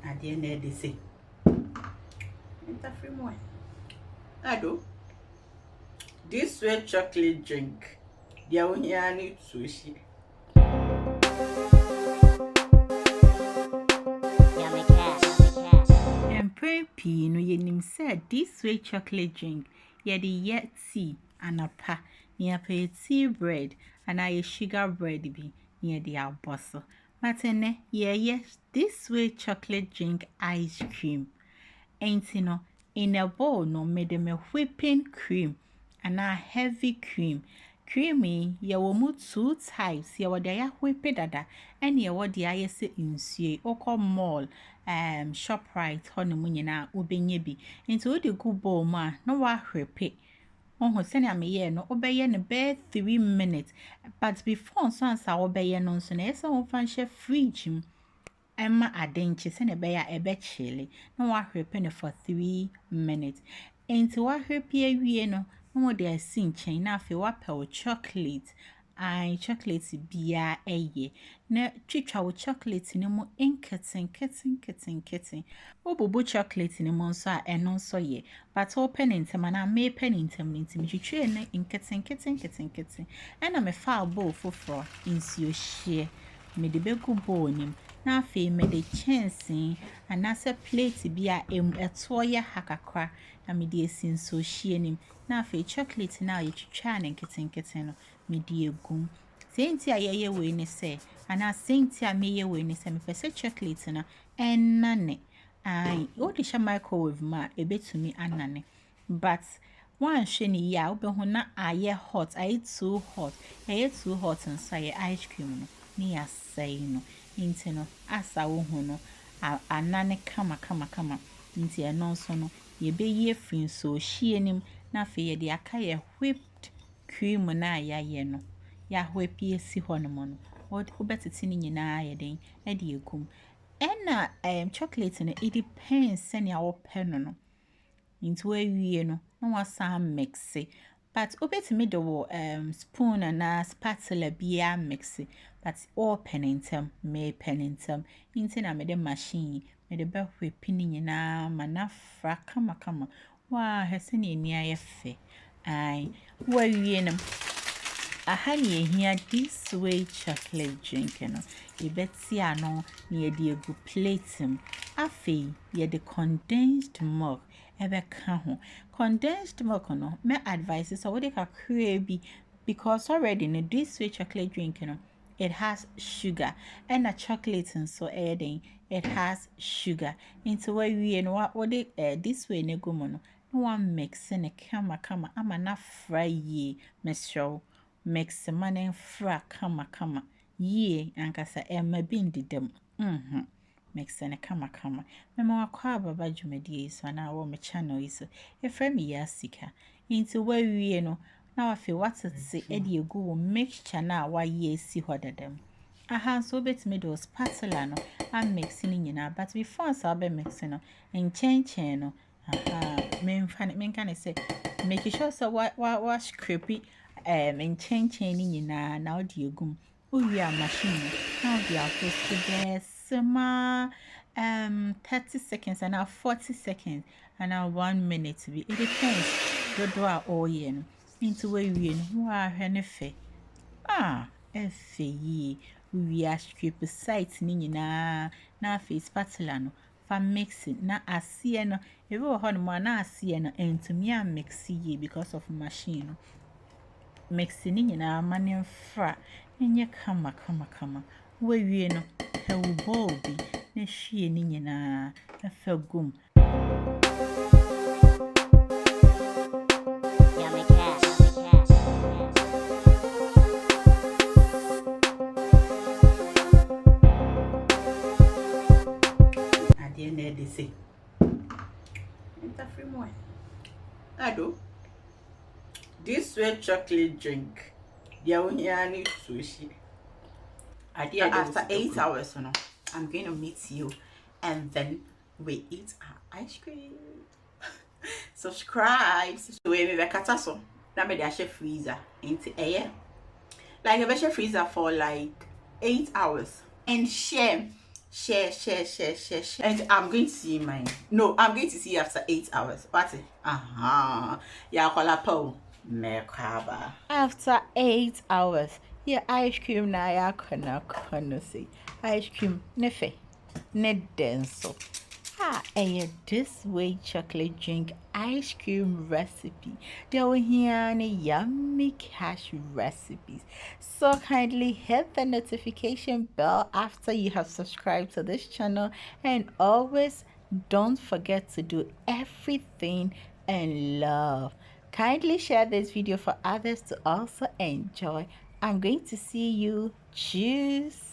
At the end of the day, it's a free one. I do. This way chocolate drink. The only need sushi. And pray no yenim said this way chocolate drink. Yet tea and a pa near pay tea bread and I sugar bread be near the albosso. Matene, yes, this way chocolate drink ice cream. Ain't no in a bowl no made them a whipping cream and a heavy cream. Creamy, ya wo mu 2 types, ya wo de ya whipped dada, and ya wo de ayese insue, oko mall, ShopRite, hono mu nyina obenye bi. Into wo de gu bowl ma, no wa hwepe. Oh, send me ye no obey no bed 3 minutes, but before so answer obey no so na esa wo fan she fridge. Emma adenche se ne be ya ebe chile na wa hwepe ne for 3 minutes. Enti wa hwepe awie no no de asin chen na afi wa pe o chocolate. Ai chocolate bia eye. Na twitwa wo chocolate ne mu kitten. Obubu chocolate ne mu nso a eno nso ye. But open ntem na me pen ntem ntem twitwe ne kitten. Ena me fa bowl foforo insio hye. Me de begu bowl nim. Na afi me de chensing anase plate bia eto ye hakakra na me de esin so hye nim. Na afi chocolate na ye twitwa ne kitten no me de egum. Senti a ye we ne se ana senti a me ye we ne se me pese chocolate na enane. Ai o de sha microwave ma ebetumi anane. But one sheni ya obehu na aye hot, aye too hot. Aye too hot nso aye ice cream no ni asai no. Inti no asa wo hu no anane kama nti eno nso no ye be ye free so hie nim na fe ye de aka ye whipped cream na ya no ya whip ye si ho no mo no obetiti ni nyina ye den e de egum ena chocolate no it depends sene a wo pe no nti we wie no na wasa mix it. But obetimi de wo spoon and spatula bia mix it. But all penintem me penintem inti na me de machine me de be whip ni nyina manafra kama wa hese ne ni ayefe ai wa wie no ahani ehia this way chocolate drink no e beti ano na ye de egu plate afi ye de condensed milk ebe ka ho condensed milk no me advice so we dey ka bi because already in this way chocolate drink no it has sugar and a chocolate and so adding it has sugar into where we and what this way ne go no one mix and a kama ama na fry ye mesro mix man fra kama ye ankasa emma bindi dem mix and a kama memo akwa baba jumedi so na wo me channel is e frame me yasika into where we no na wa fe what say e de egu mixture na wa ye si hodadam aha so betime do spatula no am mix ni nyina but before so be mix no chen no aha men kan say make sure so wa scrape chen ni nyina na o de egum o wi a machine na o de afo sema 30 seconds and now 40 seconds and now 1 minute to be it depends do a all yen into where we wa hwene fe efe yi we a strip site ni nyina na face spatula no fa mix na asie no e wo ho no ma na asie no entumi a mix yi because of machine no mix ni nyina manen fra enye kama we wie no he wo ball bi na hwie ni nyina afa gum they say it's a free one. I do this way chocolate drink the only need sushi after 8 hours no I'm going to meet you and then we eat our ice cream. Subscribe so we me kata so na me dey share freezer into air like a freezer for like 8 hours and share share. And I'm going to see mine. No, I'm going to see you after 8 hours. What? Yeah, po. Mekaba. After 8 hours, yeah, ice cream na ya kono see. Ice cream nefe. Ne denso. This way chocolate drink ice cream recipe. There we hear any yummy cash recipes. So kindly hit the notification bell after you have subscribed to this channel, and always don't forget to do everything in love. Kindly share this video for others to also enjoy. I'm going to see you. Cheers.